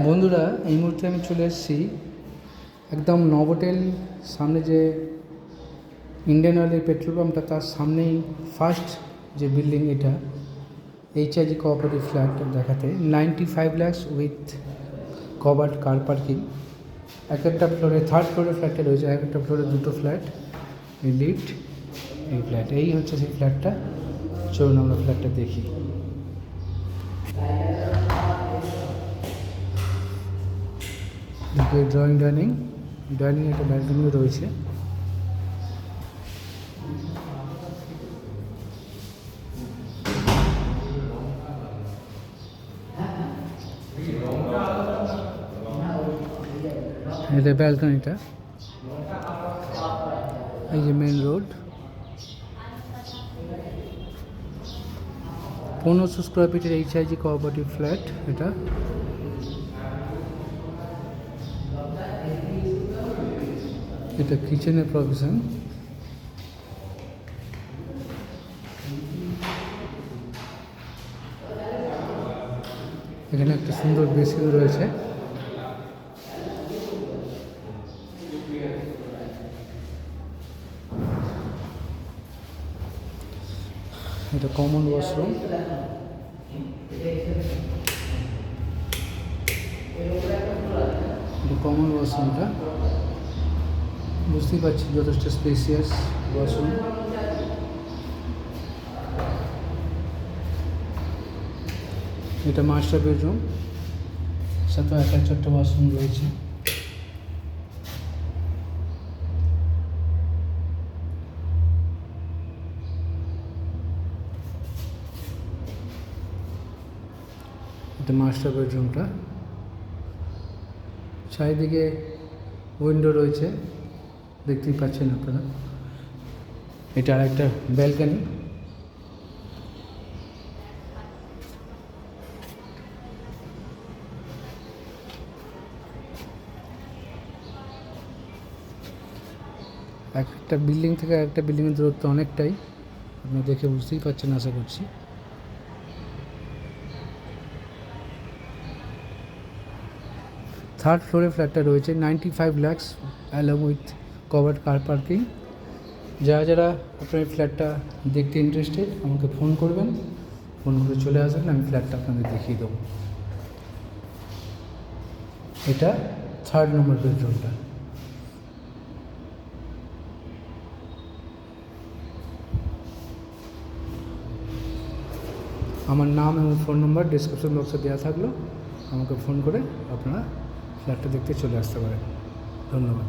বন্ধুরা, এই মুহূর্তে আমি চলে এসেছি একদম নভোটেল সামনে যে ইন্ডিয়ান অয়েলের পেট্রোল পাম্পটা, তার সামনেই ফার্স্ট যে বিল্ডিং, এটা এইচআইজি কোঅপারেটিভ ফ্ল্যাট দেখাতে 95 lakhs with covered car parking. এক একটা ফ্লোরে, থার্ড ফ্লোরে ফ্ল্যাটটা রয়েছে, এক একটা ফ্লোরে দুটো ফ্ল্যাট, এই লিফট, এই ফ্ল্যাট, এই হচ্ছে সেই ফ্ল্যাটটা। চলুন আমরা ফ্ল্যাটটা দেখি। ডাইনিং একটা ব্যালকনিও রয়েছে। এটা ব্যালকনিটা, এই যে মেন রোড। 1500 স্কোয়ার ফিটের এইচআইজি কোঅপারেটিভ ফ্ল্যাট এটা। এটা কিচেনের প্রভিশন। এখানে একটা সুন্দর বেসিন রয়েছে। এটা কমন ওয়াশরুম। এটা কমন ওয়াশরুমটা, বুঝতেই পারছি যথেষ্ট স্পেসিয়াস ওয়াশরুম। এটা মাস্টার বেডরুম, সাথে অ্যাটাচ একটা ওয়াশরুম রয়েছে। এটা মাস্টার বেডরুমটা, চারিদিকে উইন্ডো রয়েছে, দেখতেই পাচ্ছেন আপনারা। এটা আর একটা ব্যালকনি। একটা বিল্ডিং থেকে একটা বিল্ডিংয়ের দূরত্ব অনেকটাই, আপনারা দেখে বুঝতেই পারছেন আশা করছি। থার্ড ফ্লোরে ফ্ল্যাটটা রয়েছে 95 lakhs along with covered car parking. যারা আপনার এই ফ্ল্যাটটা দেখতে ইন্টারেস্টেড, আমাকে ফোন করবেন, ফোন করে চলে আসবেন, আমি ফ্ল্যাটটা আপনাদের দেখিয়ে দেবো। এটা 3rd নম্বর বেডরুমটা। আমার নাম এবং ফোন নম্বর ডিসক্রিপশন বক্সে দেওয়া থাকলো, আমাকে ফোন করে আপনারা ফ্ল্যাটটা দেখতে চলে আসতে পারেন। ধন্যবাদ।